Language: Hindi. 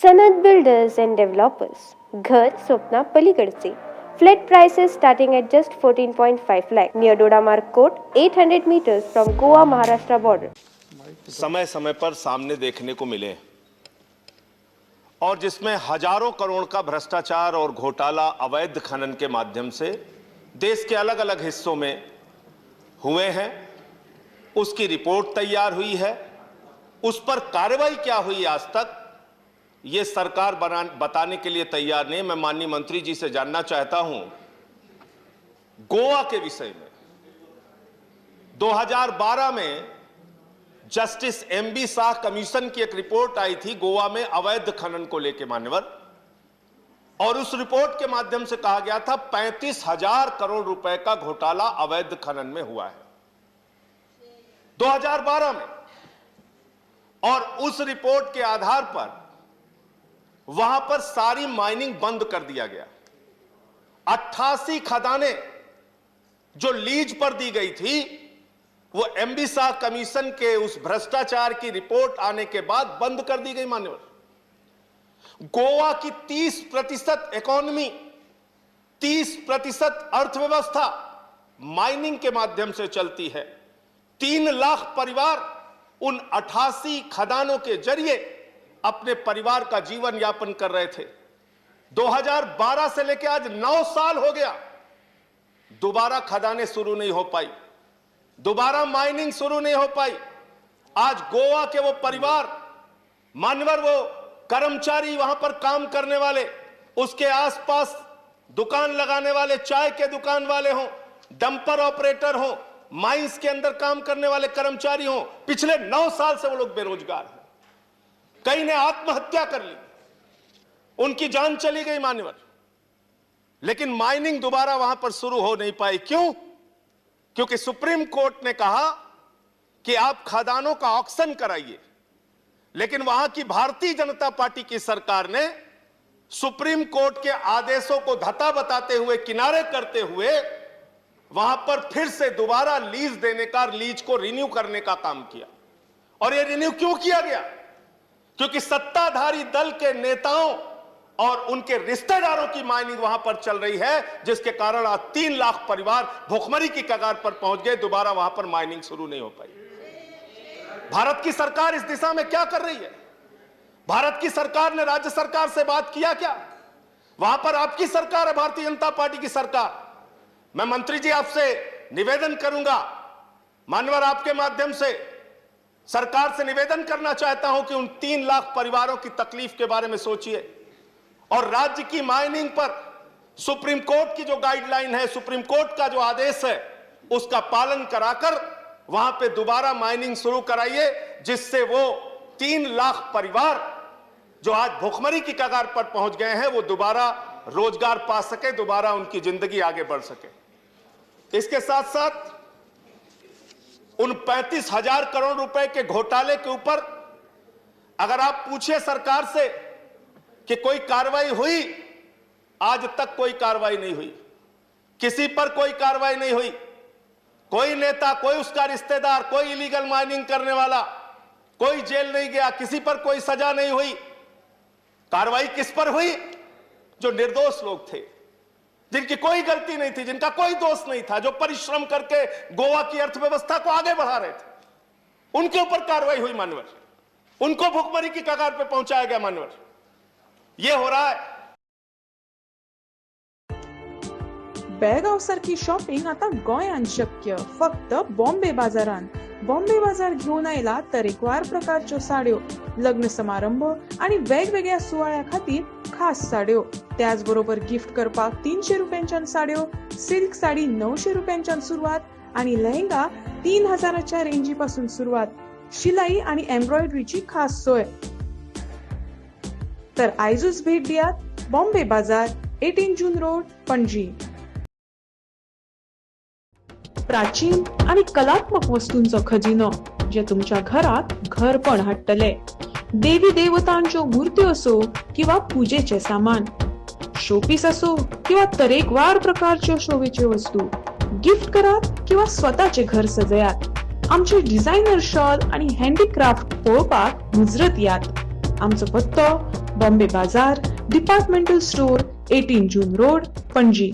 सनद बिल्डर्स एंड डेव्हलपर्स, घर स्वप्ना पलीकडचे. Flat prices starting at just 14.5 lakh near Dodamarg Court, 800 meters from Goa Maharashtra border. समय समय पर सामने देखने को मिले और जिसमें हजारों करोड़ का भ्रष्टाचार और घोटाला अवैध खनन के माध्यम से देश के अलग अलग हिस्सों में हुए हैं, उसकी रिपोर्ट तैयार हुई है. उस पर कार्रवाई क्या हुई आज तक, ये सरकार बताने के लिए तैयार नहीं. मैं माननीय मंत्री जी से जानना चाहता हूं, गोवा के विषय में 2012 में जस्टिस एमबी शाह कमीशन की एक रिपोर्ट आई थी गोवा में अवैध खनन को लेकर मान्यवर, और उस रिपोर्ट के माध्यम से कहा गया था 35,000 करोड़ रुपए का घोटाला अवैध खनन में हुआ है 2012 में. और उस रिपोर्ट के आधार पर वहां पर सारी माइनिंग बंद कर दिया गया. 88 खदानें जो लीज पर दी गई थी वो एमबी शाह कमीशन के उस भ्रष्टाचार की रिपोर्ट आने के बाद बंद कर दी गई मान्यवर. गोवा की 30% इकोनॉमी, 30% अर्थव्यवस्था माइनिंग के माध्यम से चलती है. 3 लाख परिवार उन 88 खदानों के जरिए अपने परिवार का जीवन यापन कर रहे थे. 2012 से लेकर आज 9 साल हो गया, दोबारा खदानें शुरू नहीं हो पाई, दोबारा माइनिंग शुरू नहीं हो पाई. आज गोवा के वो परिवार मान्यवर, वो कर्मचारी वहां पर काम करने वाले, उसके आसपास दुकान लगाने वाले, चाय के दुकान वाले हों, डंपर ऑपरेटर हों, माइंस के अंदर काम करने वाले कर्मचारी हों, पिछले 9 साल से वो लोग बेरोजगार हैं. कई ने आत्महत्या कर ली, उनकी जान चली गई मान्यवर. लेकिन माइनिंग दोबारा वहां पर शुरू हो नहीं पाई. क्यों? क्योंकि सुप्रीम कोर्ट ने कहा कि आप खदानों का ऑक्शन कराइए. लेकिन वहां की भारतीय जनता पार्टी की सरकार ने सुप्रीम कोर्ट के आदेशों को धता बताते हुए, किनारे करते हुए वहां पर फिर से दोबारा लीज देने का, लीज को रिन्यू करने का काम किया. और यह रिन्यू क्यों किया गया? क्योंकि सत्ताधारी दल के नेताओं और उनके रिश्तेदारों की माइनिंग वहां पर चल रही है, जिसके कारण आज 3 लाख परिवार भुखमरी की कगार पर पहुंच गए. दोबारा वहां पर माइनिंग शुरू नहीं हो पाई. भारत की सरकार इस दिशा में क्या कर रही है? भारत की सरकार ने राज्य सरकार से बात किया क्या? वहां पर आपकी सरकार है, भारतीय जनता पार्टी की सरकार. मैं मंत्री जी आपसे निवेदन करूंगा, मान्यवर आपके माध्यम से सरकार से निवेदन करना चाहता हूं कि उन 3 लाख परिवारों की तकलीफ के बारे में सोचिए और राज्य की माइनिंग पर सुप्रीम कोर्ट की जो गाइडलाइन है, सुप्रीम कोर्ट का जो आदेश है, उसका पालन कराकर वहां पे दोबारा माइनिंग शुरू कराइए, जिससे वो 3 लाख परिवार जो आज भुखमरी की कगार पर पहुंच गए हैं, वो दोबारा रोजगार पा सके, दोबारा उनकी जिंदगी आगे बढ़ सके. इसके साथ साथ उन 35,000 करोड़ रुपए के घोटाले के ऊपर अगर आप पूछे सरकार से कि कोई कार्रवाई हुई, आज तक कोई कार्रवाई नहीं हुई. किसी पर कोई कार्रवाई नहीं हुई. कोई नेता, कोई उसका रिश्तेदार, कोई इलीगल माइनिंग करने वाला, कोई जेल नहीं गया, किसी पर कोई सजा नहीं हुई. कार्रवाई किस पर हुई? जो निर्दोष लोग थे, जिनकी कोई गलती नहीं थी, जिनका कोई दोष नहीं था, जो परिश्रम करके गोवा की अर्थव्यवस्था को आगे बढ़ा रहे थे, उनके ऊपर कार्रवाई हुई मान्यवर. उनको भुखमरी की कगार पे पहुंचाया गया मान्यवर. यह हो रहा है. बेळगाव सारखी शॉपिंग आता गोंयांत शक्य फक्त बॉम्बे बाजारांत. बॉम्बे बाजार घेऊन आयला तरेकवार प्रकारच्यो साड्यो, लग्न समारंभ आणि वेगवेगळ्या सुवाळ्या खातीर खास साड्यो. त्याचबरोबर गिफ्ट करपाक 300 रुपयांच्यान साड्यो, सिल्क साडी 900 रुपयांच्यान सुरुवात आणि लेहंगा 3000च्या रेंजी पासून सुरुवात. शिलाई आणि एम्ब्रॉयडरीची खास सोय. तर आयजूच भेट दियात बॉम्बे बाजार, 18 जून रोड, पणजी. प्राचीन आणि कलात्मक वस्तूंचो खजिनो जे तुमच्या घरात घरपण हाडटले. देवी देवतांच्यो मूर्त्यो असो किंवा पूजेचे सामान, शोपीस असो किंवा तरेकवार प्रकारच्यो शोभेच्यो वस्तू, गिफ्ट करात किंवा स्वतःचे घर सजयात. आमचे डिझायनर शॉल आणि हँडीक्राफ्ट पळोवपाक मुजरत यात. आमचो पत्तो बॉम्बे बाजार, डिपार्टमेंटल स्टोर, 18 जून रोड, पणजी.